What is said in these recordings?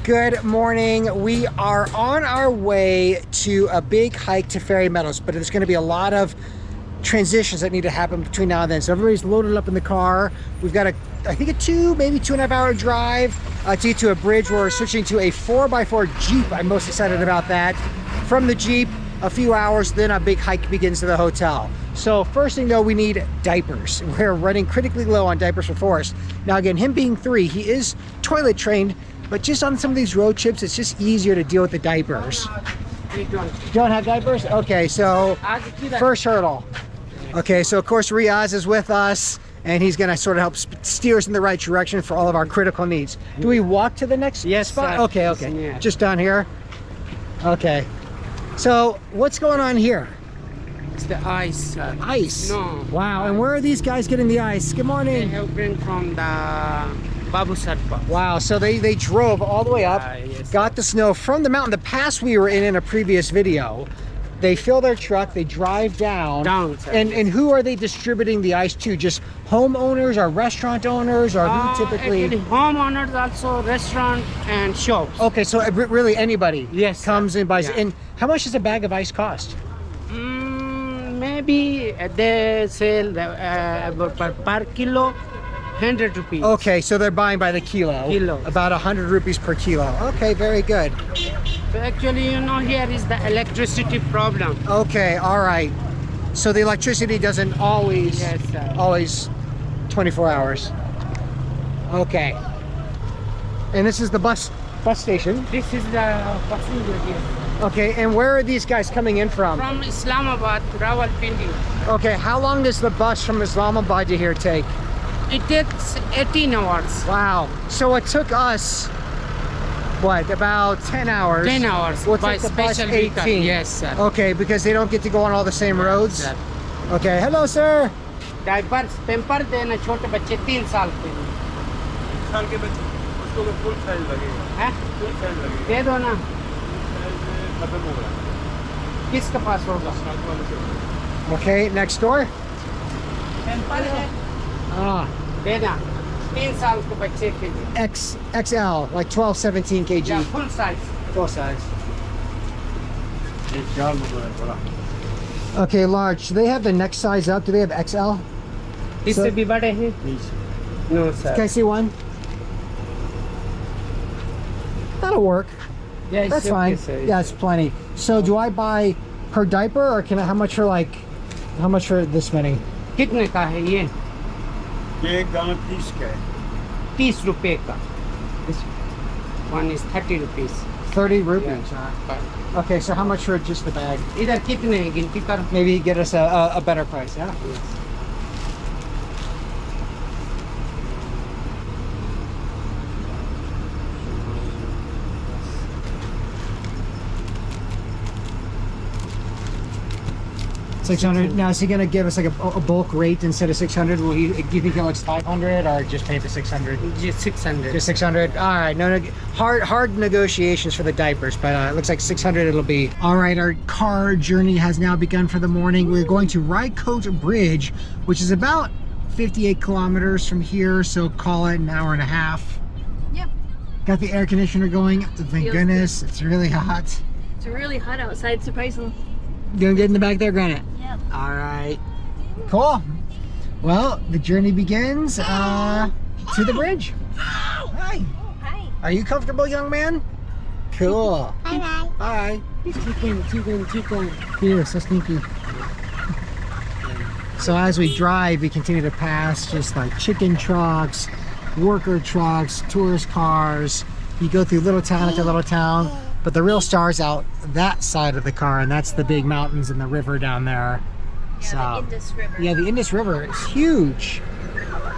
Good morning. We are on our way to a big hike to Fairy Meadows, but there's going to be a lot of transitions that need to happen between now and then. So everybody's loaded up in the car. We've got I think a maybe 2.5 hour drive to get to a bridge where we're switching to a 4x4 Jeep. I'm most excited about that. From the Jeep, a few hours, then a big hike begins to the hotel. So first thing though, we need diapers. We're running critically low on diapers for Forrest. Now again, him being 3, he is toilet trained, but just on some of these road trips, it's just easier to deal with the diapers. You don't have diapers? Okay, so first hurdle. Okay, so of course Riaz is with us, and he's gonna sort of help steer us in the right direction for all of our critical needs. Do we walk to the next spot? Okay, yeah. Just down here? Okay. So what's going on here? It's the ice. Ice? No. Wow, and where are these guys getting the ice? Good morning. They have been from the Babu Sarpa. Wow, so they drove all the way up, yes, got the snow from the mountain, the pass we were in a previous video. They fill their truck, they drive down. And who are they distributing the ice to? Just homeowners or restaurant owners, or who typically? Homeowners, also restaurant and shops. Okay, so really anybody comes and buys. Yeah. And how much does a bag of ice cost? Maybe they sell per kilo 100 rupees. Okay, so they're buying by the kilo. About 100 rupees per kilo. Okay, very good. Actually, you know, here is the electricity problem. Okay, all right. So the electricity doesn't always, always 24 hours. Okay. And this is the bus station. This is the passenger here. Okay, and where are these guys coming in from? From Islamabad to Rawalpindi. Okay, how long does the bus from Islamabad to here take? It takes 18 hours. Wow. So it took us, what, about 10 hours? 10 hours By special 18. Yes, sir. Okay, because they don't get to go on all the same roads? Sir. Okay, hello, sir. Diapers, pamper देना छोटे बच्चे 3 साल के लिए। साल के बच्चे उसको फुल साइज लगेगा। हैं? फुल साइज लगेगा। दे दो ना। खत्म हो गया। किसके पास होगा? Okay, next door. Pamper है। Ah. देना। 3 साल के बच्चे के लिए। XL, like 12, 17 kg. Yeah, full size. Full size. एक जाल में बड़ा। Okay, large. Do they have the next size up? Do they have XL? इससे भी बड़े हैं? No, sir. Can I see one? That'll work. Yeah, That's fine. Yeah, it's plenty. So do I buy per diaper, or can I, how much for this many? कितने का है ये? ये एक दाना 30 का है। 30 रुपए का। This one is 30 rupees. 30 rupees. Yeah. Okay, so how much for just the bag? इधर कितने हैं गिनती कर? Maybe get us a better price, yeah? $600. Now, is he going to give us like a bulk rate instead of 600? Do you think he'll like 500, or just pay the 600? Just 600. Just 600. All right. No, hard negotiations for the diapers, but it looks like 600 it'll be. All right. Our car journey has now begun for the morning. We're going to Rakoit Bridge, which is about 58 kilometers from here. So call it an hour and a half. Yep. Got the air conditioner going. Thank goodness. Good. It's really hot. It's really hot outside, surprisingly. Gonna get in the back there, Granite? Yep. All right. Cool. Well, the journey begins to the bridge. Hi. Hi. Are you comfortable, young man? Cool. Hi. Hi. Chicken. Here, so sneaky. So as we drive, we continue to pass just like chicken trucks, worker trucks, tourist cars. You go through little town after little town. But the real star's out that side of the car, and that's the big mountains and the river down there. Yeah, so, the Indus River. Yeah, the Indus River is huge.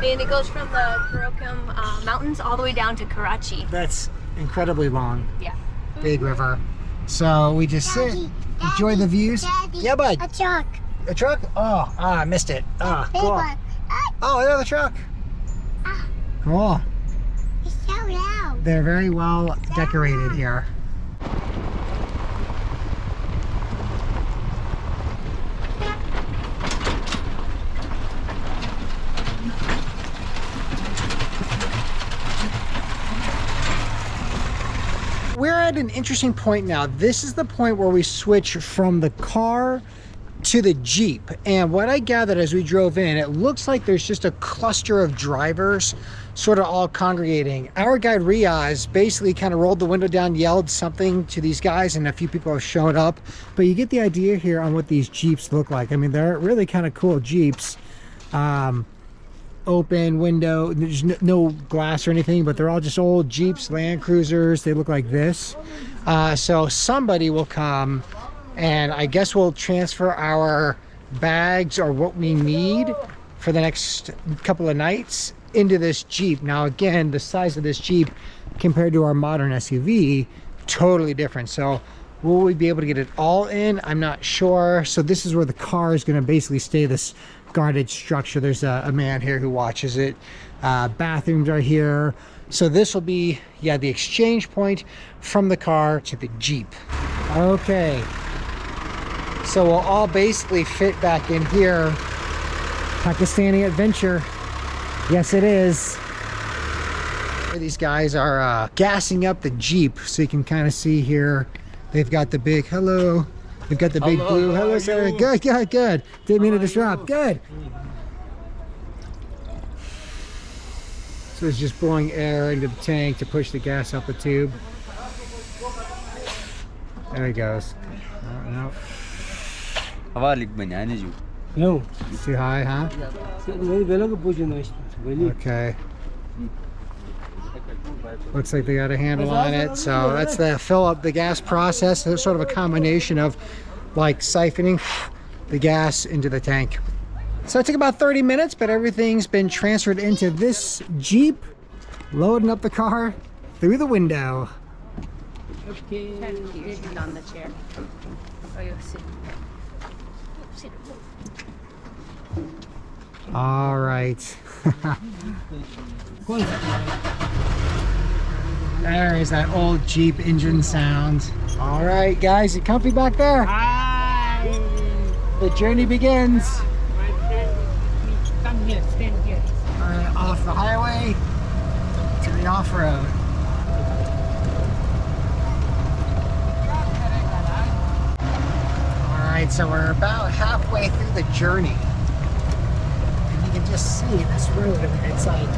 And it goes from the Karakoram mountains all the way down to Karachi. That's incredibly long. Yeah. Big river. So we just sit, enjoy the views. Daddy, Yeah, bud. a truck. A truck? Oh, I missed it. Oh, Big cool. one. Oh, another truck. Cool. It's so loud. They're very well decorated here. We're at an interesting point now. This is the point where we switch from the car to the Jeep. And what I gathered as we drove in, it looks like there's just a cluster of drivers sort of all congregating. Our guide Riaz basically kind of rolled the window down, yelled something to these guys, and a few people have shown up. But you get the idea here on what these Jeeps look like. I mean, they're really kind of cool Jeeps. Open window, there's no glass or anything, but they're all just old Jeeps, Land Cruisers. They look like this. So somebody will come and I guess we'll transfer our bags or what we need for the next couple of nights into this Jeep. Now again, the size of this Jeep compared to our modern SUV, totally different. So will we be able to get it all in? I'm not sure. So this is where the car is going to basically stay, this guarded structure. There's a man here who watches it. Bathrooms are here. So this will be, yeah, the exchange point from the car to the Jeep. Okay. So we'll all basically fit back in here. Pakistani adventure. Yes, it is. These guys are gassing up the Jeep, so you can kind of see here. They've got the big hello. They've got the big blue. Hello, sir. Good, good, good. Didn't mean to disrupt. Good. So it's just blowing air into the tank to push the gas out the tube. There he goes. Oh, no. No. It's too high, huh? Okay. Looks like they got a handle on it. So that's the fill up the gas process. It's sort of a combination of like siphoning the gas into the tank. So it took about 30 minutes, but everything's been transferred into this Jeep, loading up the car through the window. Okay. On the chair. Oh, you'll sit. All right. There is that old Jeep engine sound. All right, guys, you comfy back there? Hi. The journey begins. My friend, please come here, stand here. All right, off the highway to the off-road. All right, so we're about halfway through the journey. And you can just see this road. It's like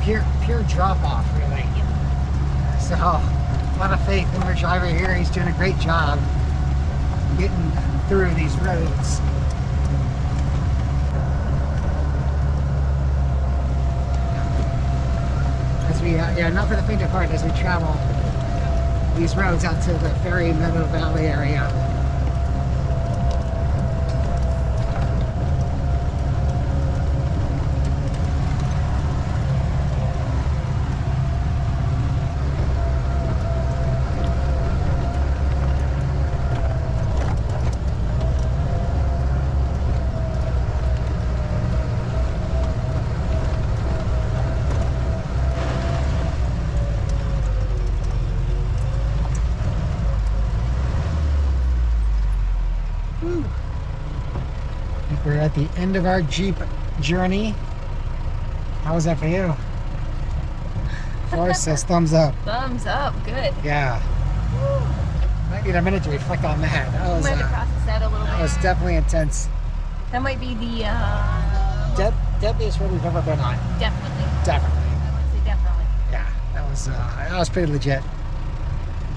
pure drop-off, really. So, a lot of faith in our driver here. He's doing a great job getting through these roads. As we, yeah, not for the faint of heart, as we travel these roads out to the Fairy Meadows Valley area. We're at the end of our Jeep journey. How was that for you? Forrest says thumbs up. Thumbs up. Good. Yeah. Might need a minute to reflect on that. That was, Might have to process that a little that bit. was definitely intense. That might be the Deadliest road we've ever been on. definitely. Definitely. I would say definitely. Yeah, that was pretty legit.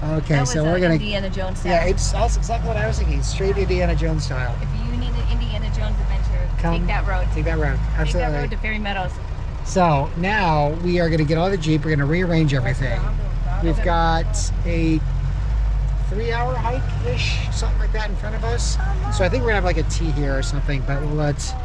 Okay, That was so we're gonna. Indiana Jones style. Yeah, that's exactly what I was thinking. Straight Indiana Jones style. If you need an Indiana Jones adventure, take that road. Take that road. Take Absolutely. that road to Fairy Meadows. So now we are going to get on the Jeep. We're going to rearrange everything. We've got a 3-hour hike-ish, something like that in front of us. So I think we're going to have like a tea here or something, but we'll let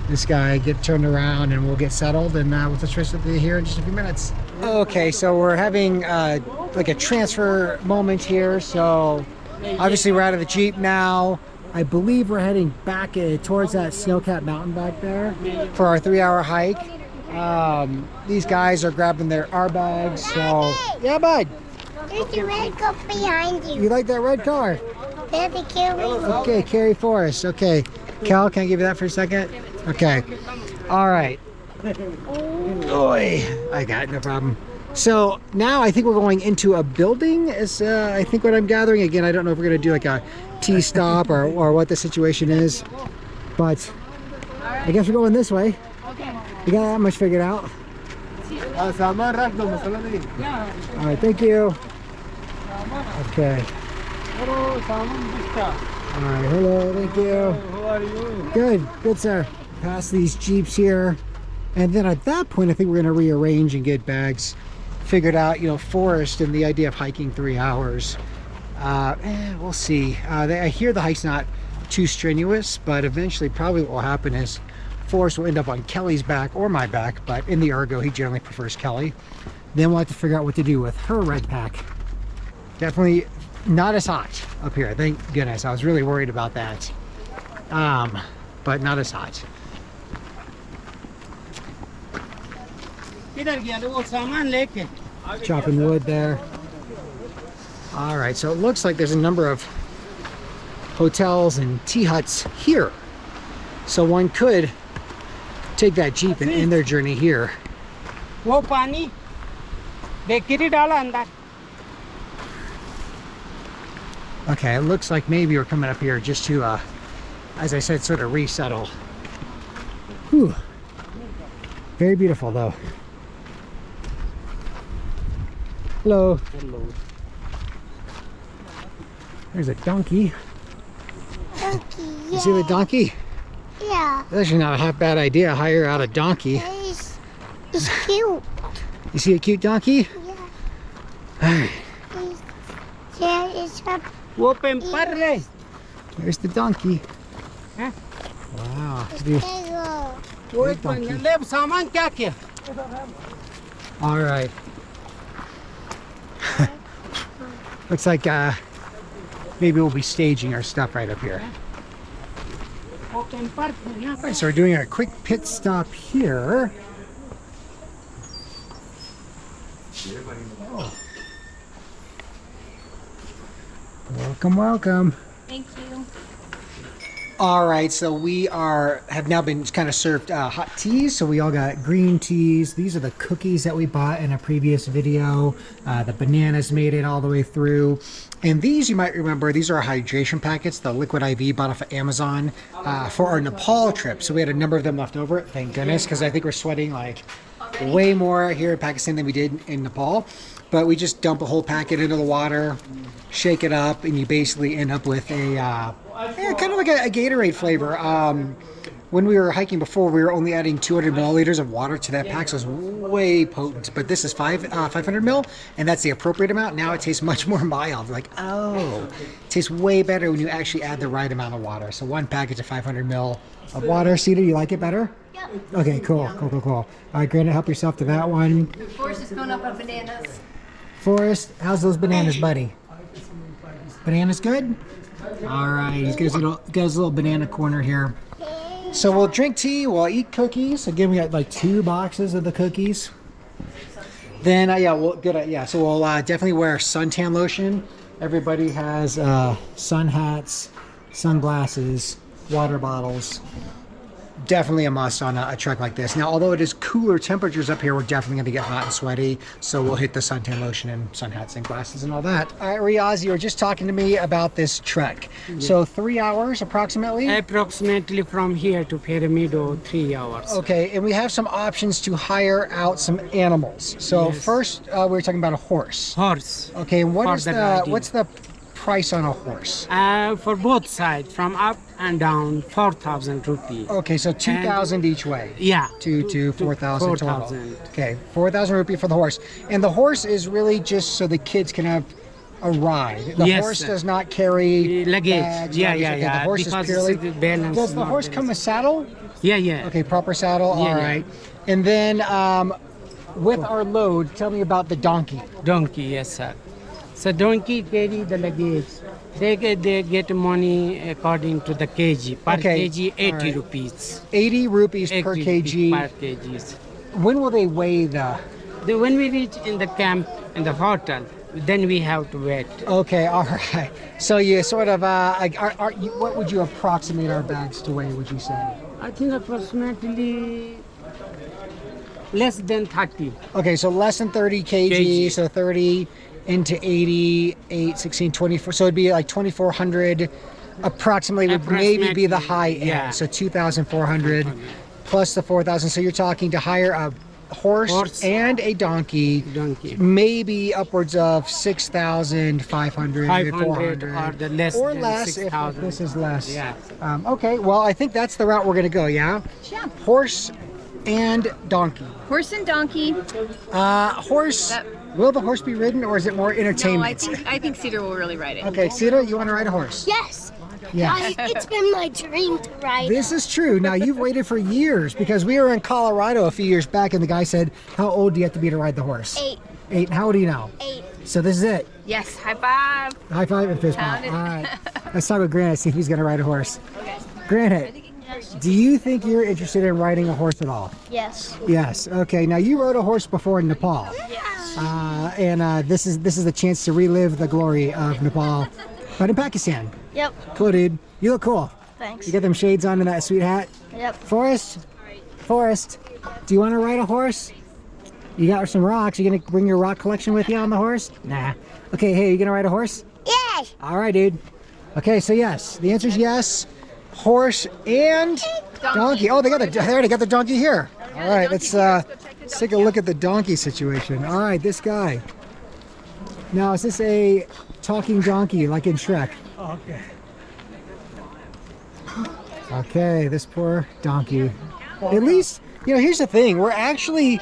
this guy get turned around and we'll get settled and we'll touch base with you here in just a few minutes. Okay, so we're having like a transfer moment here. So obviously we're out of the Jeep now. I believe we're heading back towards that snow-capped mountain back there for our 3-hour hike. These guys are grabbing our bags. So yeah, bud. There's a red car behind you. You like that red car? There's a carry. Okay, Carrie Forrest. Okay, Cal, can I give you that for a second? Okay. All right. Oy, I got it, no problem. So now I think we're going into a building, is I think what I'm gathering. Again, I don't know if we're going to do like a tea stop or what the situation is, but I guess we're going this way. You got that much figured out? All right, thank you. Okay. All right, hello, thank you. How are you? Good, sir. Past these Jeeps here. And then at that point, I think we're going to rearrange and get bags figured out, you know, forest and the idea of hiking 3 hours. We'll see. I hear the hike's not too strenuous, but eventually probably what will happen is Forrest will end up on Kelly's back or my back, but in the ergo, he generally prefers Kelly. Then we'll have to figure out what to do with her red pack. Definitely not as hot up here, thank goodness. I was really worried about that. But not as hot. Chopping wood there. All right, so it looks like there's a number of hotels and tea huts here. So one could take that Jeep and end their journey here. वो पानी bakery डाला अंदर. Okay, it looks like maybe we're coming up here just to, as I said, sort of resettle. Whew. Very beautiful though. Hello. Hello. There's a donkey. Donkey, You see the donkey? yeah. That's actually not a half bad idea. Hire out a donkey. It's cute. You see a cute donkey? Yeah. Yeah, it's a वो pamper रे. There's the donkey. Huh? Wow. big. वो एक ले सामान क्या किया? All right. Looks like maybe we'll be staging our stuff right up here. वो pamper थे ना. All right, so we're doing a quick pit stop here. Oh. Welcome, welcome. Thank you. All right, so we have now been kind of served hot teas. So we all got green teas. These are the cookies that we bought in a previous video. The bananas made it all the way through. And these, you might remember, these are our hydration packets, the liquid IV bought off of Amazon for our Nepal trip. So we had a number of them left over, thank goodness, because I think we're sweating like way more here in Pakistan than we did in Nepal. But we just dump a whole packet into the water, shake it up, and you basically end up with a kind of like a Gatorade flavor. When we were hiking before, we were only adding 200 milliliters of water to that pack, so it's way potent. But this is 500 mil, and that's the appropriate amount. Now it tastes much more mild. Like, oh, it tastes way better when you actually add the right amount of water. So one package of 500 mil of water. Cedar, you like it better? Yep. Okay, cool. All right, Granite, help yourself to that one. Forrest is going up on bananas. Forrest, how's those bananas, buddy? Bananas good? All right, he's got his little banana corner here. So we'll drink tea, we'll eat cookies. Again, we got like 2 boxes of the cookies. Then, so we'll definitely wear suntan lotion. Everybody has sun hats, sunglasses, water bottles. Definitely a must on a trek like this. Now, although it is cooler temperatures up here, we're definitely going to get hot and sweaty. So we'll hit the suntan lotion and sun hats and glasses and all that. All right, Riaz, you were just talking to me about this trek. Yes. So 3 hours approximately? Approximately from here to Fairy Meadows, 3 hours. Okay, and we have some options to hire out some animals. So yes. First, we were talking about a horse. Horse. Okay, and what's the price on a horse? For both sides, from up and down, 4,000 rupees. Okay, so 2,000 each way. Yeah. 4,000 total. Okay, 4,000 rupee for the horse. And the horse is really just so the kids can have a ride. The horse does not carry luggage. Bags, Yeah. The horse because is purely. Does the horse come with saddle? Yeah. Okay, proper saddle. All right. And then with our load, tell me about the donkey. Donkey, yes, sir. So donkey carry the luggage. They get money according to the kg. Per kg, 80 rupees. 80 rupees per kg. Per kgs. When will they weigh When we reach in the camp, in the hotel, then we have to wait. Okay, all right. So you sort of, what would you approximate our bags to weigh, would you say? I think approximately less than 30. Okay, so less than 30 kg, Kg. so 30 into 80, 8, 16, 24. So it'd be like 2,400 approximately would maybe be the high end. Yeah. So 2,400 plus the 4,000. So you're talking to hire a horse and a donkey, maybe upwards of 6,500, 500 or the less or than less if 6,000. this is less. Yeah. Okay, well, I think that's the route we're gonna go, yeah? Yeah. Horse and donkey. Horse and donkey. Horse, will the horse be ridden or is it more No, entertainment? I think Cedar will really ride it. Okay, Cedar, you want to ride a horse? Yes. Yes. It's been my dream to ride. This is true. Now, you've waited for years because we were in Colorado a few years back and the guy said, how old do you have to be to ride the horse? 8. 8. How old are you now? 8. So this is it. Yes, high five. High five and fist bump. Pound it. All right. Let's talk with Granite, see if he's going to ride a horse. Granite, do you think you're interested in riding a horse at all? Yes. Yes. Okay. Now, you rode a horse before in Nepal. Yes. And this is the chance to relive the glory of Nepal, but in Pakistan. Yep. Cool, dude. You look cool. Thanks. You got them shades on and that sweet hat. Yep. Forrest, do you want to ride a horse? You got some rocks. You gonna bring your rock collection with you on the horse? Nah. Okay, hey, you gonna ride a horse? Yes. All right, dude. Okay, so yes, the answer is yes. Horse and donkey. Oh, they already got the donkey here. All right, let's take a look at the donkey situation. All right, this guy. Now, is this a talking donkey like in Shrek? Okay. Okay, this poor donkey. At least, you know, here's the thing. We're actually,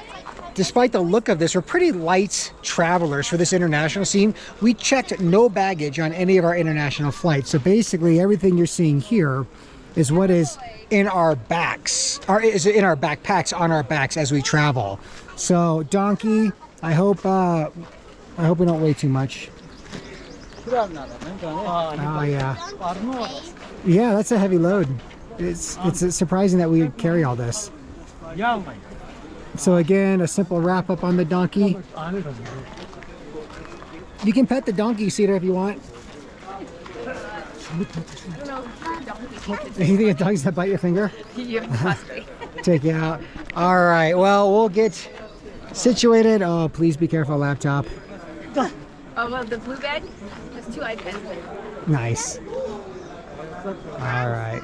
despite the look of this, we're pretty light travelers for this international scene. We checked no baggage on any of our international flights. So basically, everything you're seeing here is what is in our backs, or is in our backpacks on our backs as we travel. So donkey, I hope we don't weigh too much. Oh yeah. Yeah, that's a heavy load. It's surprising that we carry all this. So again, a simple wrap up on the donkey. You can pet the donkey, Cedar, if you want. You think a dog's that bite your finger? Take you out. All right, well, we'll get situated. Oh, please be careful, laptop. Oh, well, the blue bag has 2 iPads. Nice. All right.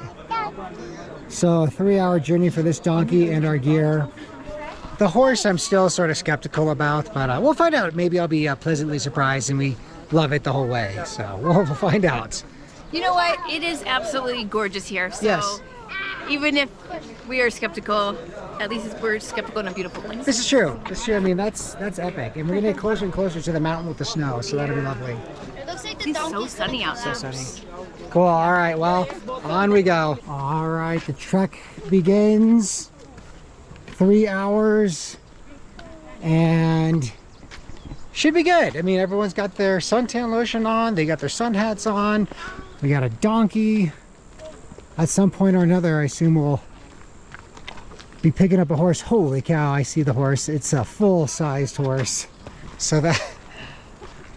So a 3-hour journey for this donkey and our gear. The horse I'm still sort of skeptical about, but we'll find out. Maybe I'll be pleasantly surprised and we love it the whole way. So we'll find out. You know what? It is absolutely gorgeous here. So Yes. even if we are skeptical, at least we're skeptical in a beautiful place. This is true. This is true. I mean, that's epic. And we're gonna get closer and closer to the mountain with the snow, so that'll be lovely. It looks like the It's so sunny out there. Cool. All right. Well, on we go. All right. The trek begins. 3 hours, and should be good. I mean, everyone's got their suntan lotion on. They got their sun hats on. We got a donkey. At some point or another, I assume we'll be picking up a horse. Holy cow! I see the horse. It's a full-sized horse. So that.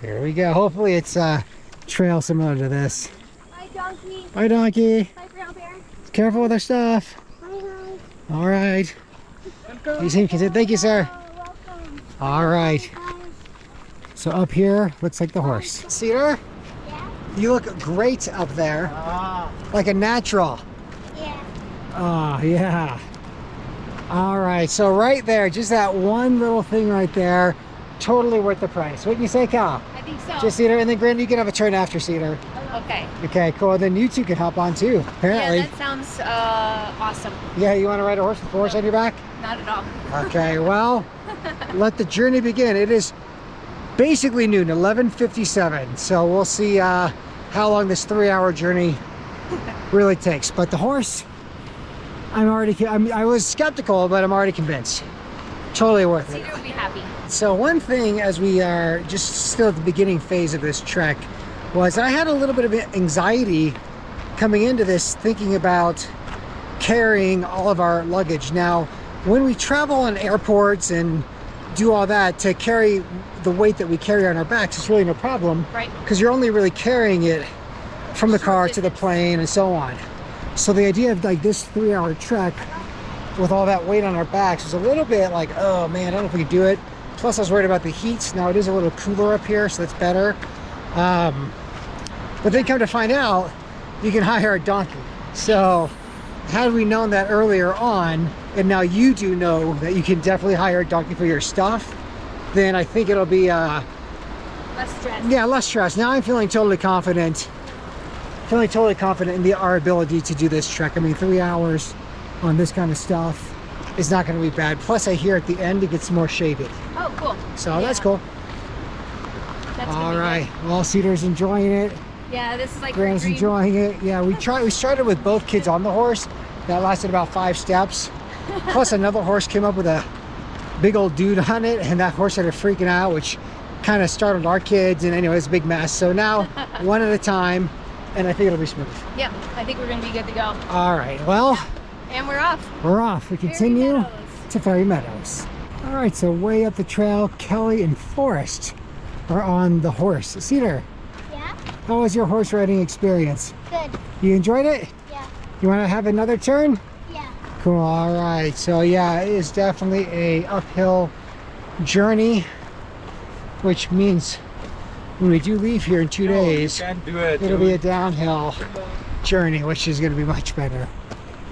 Here we go. Hopefully, it's a trail similar to this. Bye, donkey. Bye, donkey. Bye, brown bear. Careful with our stuff. Bye, bye. All right. Thank you, sir. Welcome. All right. So up here, looks like the horse. Cedar, Yeah. you look great up there. Like a natural. Yeah. Oh, yeah. All right. So right there, just that one little thing right there, totally worth the price. What do you say, Cal? I think so. Just Cedar, and then Granny, you can have a turn after Cedar. Okay. Okay, cool. Then you two can hop on too, apparently. Yeah, that sounds awesome. Yeah, you want to ride a horse with a horse on your back? Not at all. Okay, well, let the journey begin. It is basically noon, 11:57. So we'll see how long this 3-hour journey really takes. But the horse, I was skeptical, but I'm already convinced. Totally worth it. Cedar will be happy. So one thing, as we are just still at the beginning phase of this trek, was I had a little bit of anxiety coming into this, thinking about carrying all of our luggage. Now, when we travel in airports and do all that, to carry the weight that we carry on our backs, it's really no problem. Right. Because you're only really carrying it from the car to the plane and so on. So the idea of like this 3-hour trek with all that weight on our backs, it's a little bit like, oh man, I don't know if we can do it. Plus I was worried about the heat. Now it is a little cooler up here, so that's better. But then come to find out, you can hire a donkey. So had we known that earlier on, and now you do know that you can definitely hire a donkey for your stuff, then I think it'll be Less stress. yeah, less stress. Now I'm feeling totally confident. In our ability to do this trek. I mean, 3 hours on this kind of stuff is not going to be bad. Plus I hear at the end it gets more shaded. Oh, cool. So that's cool. That's All right. Well, Cedar's enjoying it. Yeah, this is like Graham's dream. enjoying it. Yeah, we started with both kids on the horse. That lasted about 5 steps. Plus another horse came up with a big old dude on it, and that horse started freaking out, which kind of startled our kids, and anyway, it's a big mess. So now one at a time, and I think it'll be smooth. Yep, I think we're gonna be good to go. All right, well, And we're off. we're off. We continue Meadows. to Fairy Meadows. All right, so way up the trail, Kelly and Forrest are on the horse. Cedar, Yeah? how was your horse riding experience? Good. You enjoyed it? Yeah. You want to have another turn? Yeah. Cool. All right, so yeah, it is definitely a uphill journey, which means when we do leave here in 2 days, Can't do it. it'll be a downhill journey, which is going to be much better.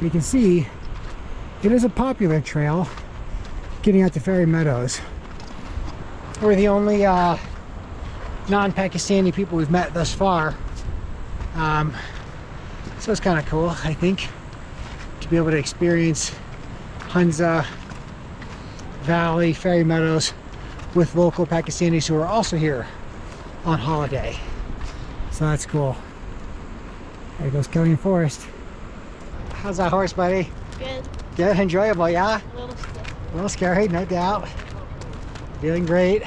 You can see it is a popular trail getting out to Fairy Meadows. We're the only non-Pakistani people we've met thus far, so it's kind of cool, I think, to be able to experience Hunza Valley, Fairy Meadows with local Pakistanis who are also here on holiday. So that's cool. There goes Kelly and Forrest. How's that horse, buddy? Good. Good, enjoyable, yeah? A little stiff. A little scary, no doubt. Feeling great.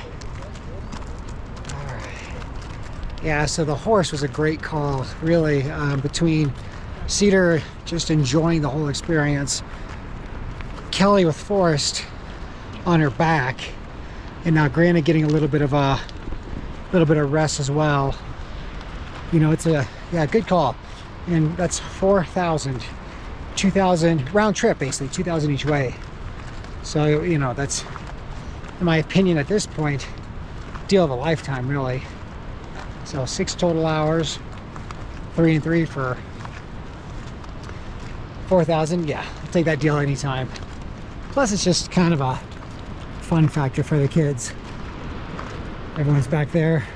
All right. Yeah, so the horse was a great call, really, between Cedar just enjoying the whole experience, Kelly with Forrest on her back, and now Granny getting a little bit of rest as well. You know, it's a good call, and that's 4,000, 2,000 round trip, basically 2,000 each way. So you know, that's, in my opinion at this point, deal of a lifetime, really. So 6 total hours, 3 and 3 for 4,000. Yeah, I'll take that deal anytime. Plus it's just kind of a fun factor for the kids. Everyone's back there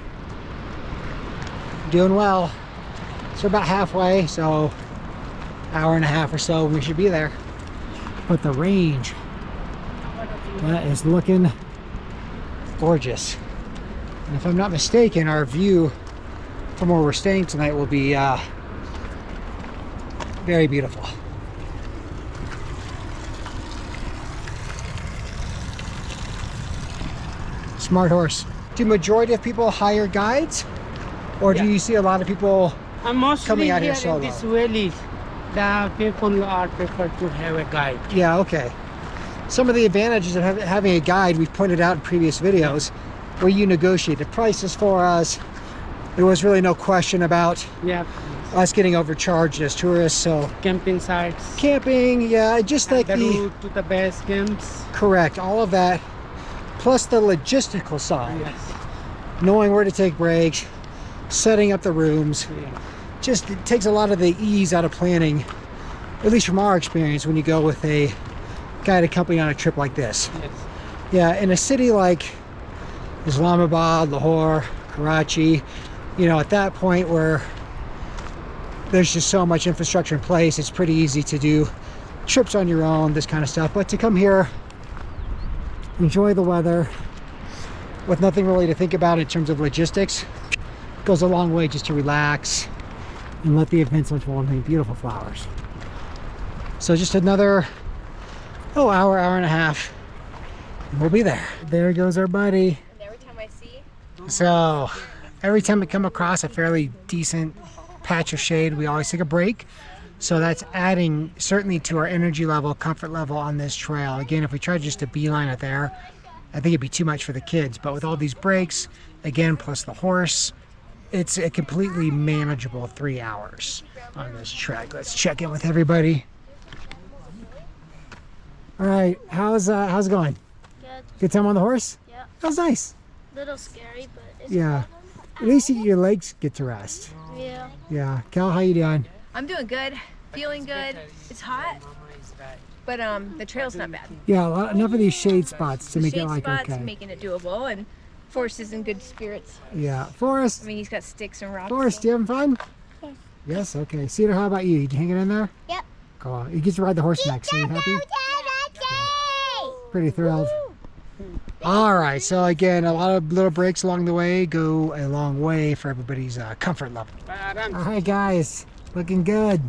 doing well. So we're about halfway, so hour and a half or so we should be there. But the range, that is looking gorgeous. And if I'm not mistaken, our view from where we're staying tonight will be very beautiful. Smart horse. Do majority of people hire guides, or do you see a lot of people Mostly coming out here here solo? in this valley, the people are prefer to have a guide. Yeah, okay. Some of the advantages of having a guide we've pointed out in previous videos, where you negotiate the prices for us. There was really no question about Yeah, us getting overcharged as tourists. So camping sites, camping, yeah, just like the the route to the base camps. correct, all of that, plus the logistical side, Yes. knowing where to take breaks, setting up the rooms. Yeah. Just it takes a lot of the ease out of planning, at least from our experience, when you go with a guided company on a trip like this. Yes. Yeah, in a city like Islamabad, Lahore, Karachi, you know, at that point where there's just so much infrastructure in place, it's pretty easy to do trips on your own, this kind of stuff. But to come here, enjoy the weather with nothing really to think about in terms of logistics, goes a long way just to relax and let the events unfold and beautiful flowers. So just another hour and a half, and we'll be there. There goes our buddy. And every time I see, So every time we come across a fairly decent patch of shade, we always take a break. So that's adding certainly to our energy level, comfort level on this trail. Again, if we tried just to beeline it there, I think it'd be too much for the kids. But with all these breaks, again, plus the horse, it's a completely manageable 3 hours on this trek. Let's check in with everybody. All right, how's it going? Good. Good time on the horse? Yeah. That was nice. Little scary, but it's Yeah. At least your legs get to rest. fun. Yeah. Yeah. Cal, how you doing? I'm doing good, feeling good. It's hot, but the trail's not bad. Yeah, enough of these shade spots to make it Shade like spots okay. making it doable, and Forrest is in good spirits. Yeah. Forrest, I mean, he's got sticks and rocks. Forrest, you having fun? Yes. Yes. Okay. Cedar, how about you? You hanging in there? Yep. Cool. You get to ride the horse next. Are you happy? Pretty thrilled. All right. So again, a lot of little breaks along the way go a long way for everybody's comfort level. All right, guys, looking good.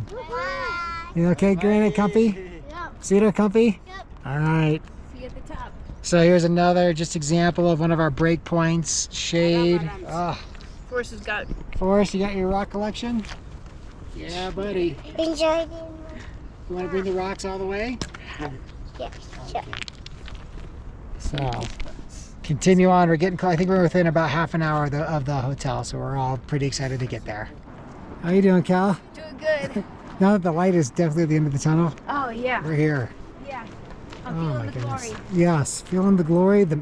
You okay, Granite? Comfy? Yep. Cedar, comfy? Yep. All right. See you at the top. So here's another just example of one of our break points. Shade. Ah, Forrest has got Forrest, you got your rock collection? Yeah, buddy. Enjoy You want to bring the rocks all the way? Yes. Sure. So continue on. We're getting close. I think we're within about half an hour of the hotel, so we're all pretty excited to get there. How you doing, Cal? doing good. Now that the light is definitely at the end of the tunnel, Oh yeah, we're here. yeah. Oh I'm my feeling the goodness. glory. Yes, feeling the glory, the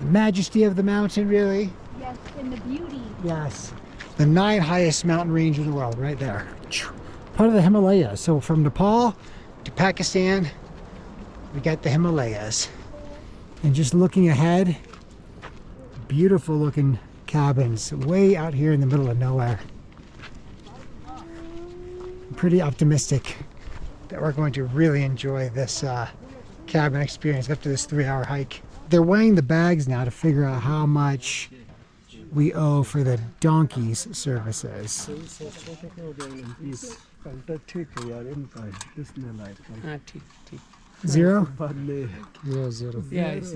majesty of the mountain, really. Yes, and the beauty. Yes. The 9th highest mountain range in the world, right there. Part of the Himalayas. So from Nepal to Pakistan, we got the Himalayas. And just looking ahead, beautiful looking cabins way out here in the middle of nowhere. I'm pretty optimistic that we're going to really enjoy this cabin experience after this 3-hour hike. They're weighing the bags now to figure out how much we owe for the donkeys services. Zero? Yeah, it's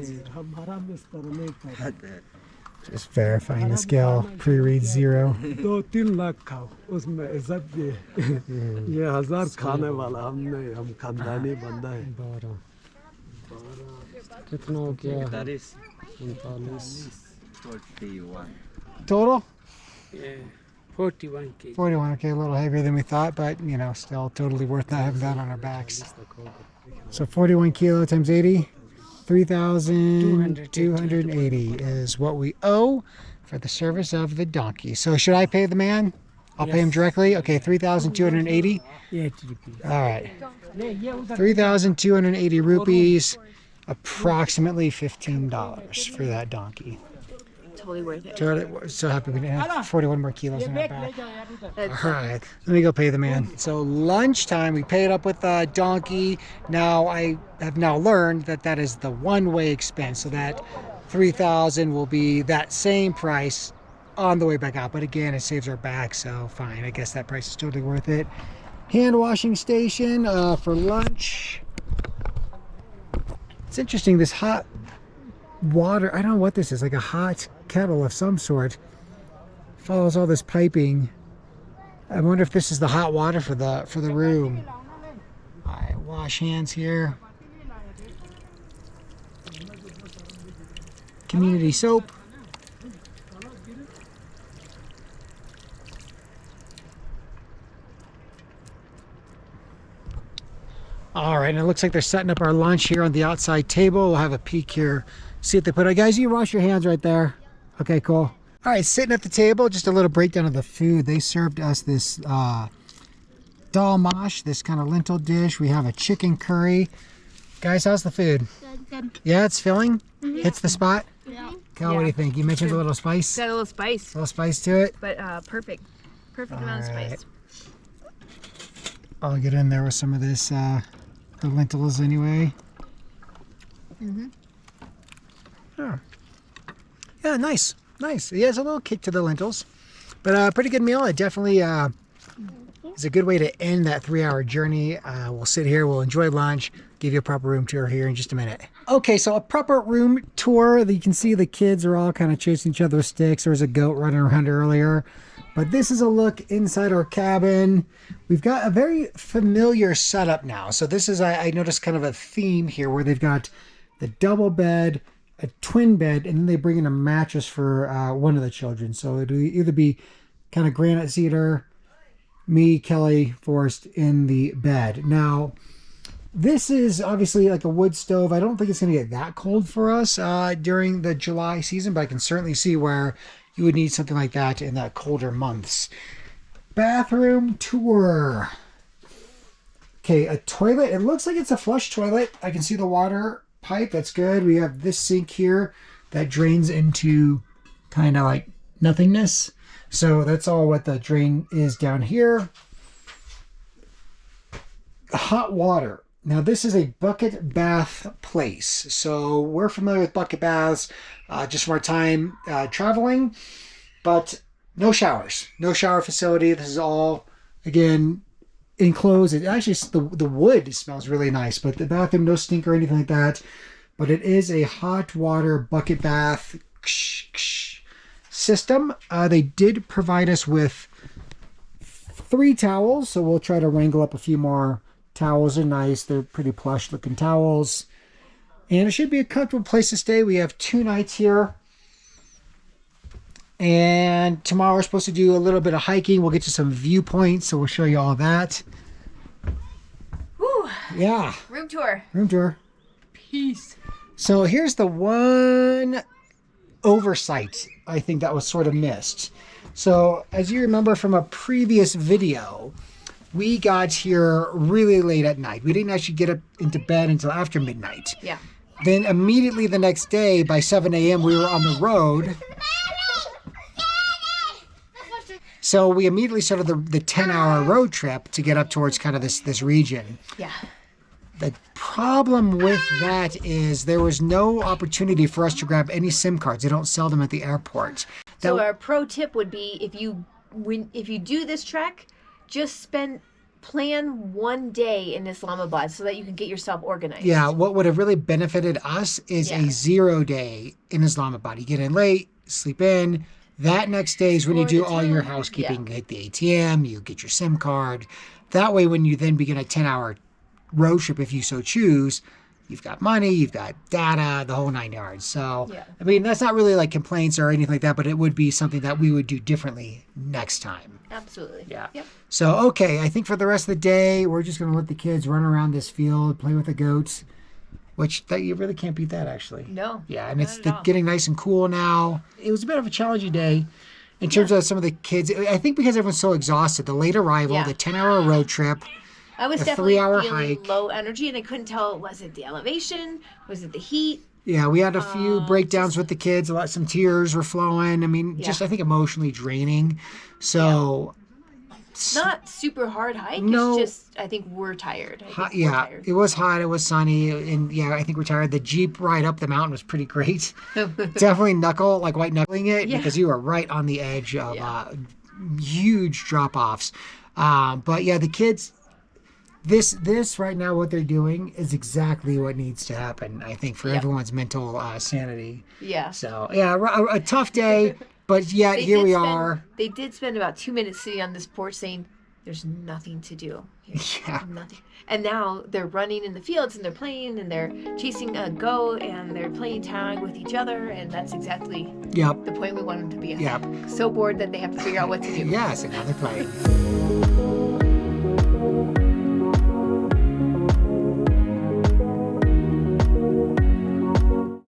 Just verifying the scale. Pre-read 0. 2-3 lakh खाओ उसमें इज्जत भी है ये 1000 खाने वाला हम खानदानी बंदा है कितना हो गया? 41 Total? Yeah, 41 kg. 41. Okay, a little heavier than we thought, but you know, still totally worth not having that on our backs. So 41 kilo times 80. 3,280 is what we owe for the service of the donkey. So should I pay the man? I'll pay him directly. Okay, 3,280. Yeah, All right. 3,280 rupees, approximately $15 for that donkey. Totally worth it. Totally, so happy we didn't have 41 more kilos in our back. All right, let me go pay the man. So lunchtime, we paid up with a donkey. Now I have now learned that that is the one-way expense. So that 3,000 will be that same price on the way back out. But again, it saves our back, so fine. I guess that price is totally worth it. Hand washing station for lunch. It's interesting, this hot water, I don't know what this is, like a hot kettle of some sort, follows all this piping. I wonder if this is the hot water for the room. All right, wash hands here. Community soap. All right, and it looks like they're setting up our lunch here on the outside table. We'll have a peek here, see what they put on. Guys, you wash your hands right there. Okay, cool. All right, sitting at the table, just a little breakdown of the food. They served us this dal mash, this kind of lentil dish. We have a chicken curry. Guys, how's the food? Good. Yeah, it's filling? Hits the spot? Yeah. Cal, what do you think? You mentioned a little spice? Got a little spice, A little spice to it? but perfect. Perfect amount of All spice. I'll get in there with some of this, the lentils anyway. Oh. Yeah, nice. Nice. Yeah, it's a little kick to the lentils. But pretty good meal. It definitely is a good way to end that 3-hour journey. We'll sit here, we'll enjoy lunch, give you a proper room tour here in just a minute. Okay, so a proper room tour. You can see the kids are all kind of chasing each other with sticks. There was a goat running around earlier. But this is a look inside our cabin. We've got a very familiar setup now. So this is, I noticed kind of a theme here where they've got the double bed, a twin bed, and then they bring in a mattress for one of the children. So it'll either be kind of granite cedar, me, Kelly, Forrest in the bed. Now, This is obviously like a wood stove. I don't think it's going to get that cold for us during the July season, but I can certainly see where you would need something like that in the colder months. Bathroom tour. Okay, a toilet. It looks like it's a flush toilet. I can see the water pipe. That's good. We have this sink here that drains into kind of like nothingness. So that's all what the drain is down here. Hot water. Now this is a bucket bath place. So we're familiar with bucket baths just from our time traveling, but no showers, no shower facility. This is all, again, enclosed. It actually, the wood smells really nice, but the bathroom, no stink or anything like that. But it is a hot water bucket bath system. They did provide us with 3 towels, so we'll try to wrangle up a few more. Towels are nice. They're pretty plush looking towels. And it should be a comfortable place to stay. We have 2 nights here. And tomorrow we're supposed to do a little bit of hiking. We'll get to some viewpoints, so we'll show you all that. Woo! Yeah. Room tour. Room tour. Peace. So here's the one oversight I think that was sort of missed. So as you remember from a previous video, we got here really late at night. We didn't actually get up into bed until after midnight. Yeah. Then immediately the next day by 7 a.m. we were on the road. So we immediately started the 10-hour road trip to get up towards kind of this region. Yeah. The problem with that is there was no opportunity for us to grab any SIM cards. They don't sell them at the airport. So our pro tip would be if you do this trek, just plan one day in Islamabad so that you can get yourself organized. Yeah, what would have really benefited us is a 0 day in Islamabad. You get in late, sleep in. That next day is when you do all your housekeeping. You hit the ATM, you get your SIM card. That way, when you then begin a 10-hour road trip, if you so choose, you've got money, you've got data, the whole 9 yards. So, I mean, that's not really like complaints or anything like that, but it would be something that we would do differently next time. Absolutely. Yeah. Yep. So, okay, I think for the rest of the day, we're just going to let the kids run around this field, play with the goats, which you really can't beat that, actually. No. Yeah, and it's getting nice and cool now. It was a bit of a challenging day in terms of some of the kids. I think because everyone's so exhausted, the late arrival, the 10-hour road trip, I was the definitely 3-hour feeling hike. low energy, and I couldn't tell, was it the elevation? Was it the heat? Yeah, we had a few breakdowns with the kids. Some tears were flowing. I mean, just I think emotionally draining. So, Not super hard hike. No. It's just I think we're tired. hot, yeah, it was hot. It was sunny, and I think we're tired. The Jeep ride up the mountain was pretty great. Definitely white knuckling it because you were right on the edge of huge drop offs. But yeah, the kids. This right now, what they're doing is exactly what needs to happen, I think, for everyone's mental sanity. Yeah. So, yeah, a tough day, but yet here we are. They did spend about 2 minutes sitting on this porch saying, there's nothing to do here. Yeah. Nothing. And now they're running in the fields and they're playing and they're chasing a goat and they're playing tag with each other. And that's exactly the point we want them to be at. Yep. So bored that they have to figure out what to do. Yes, and now they're playing.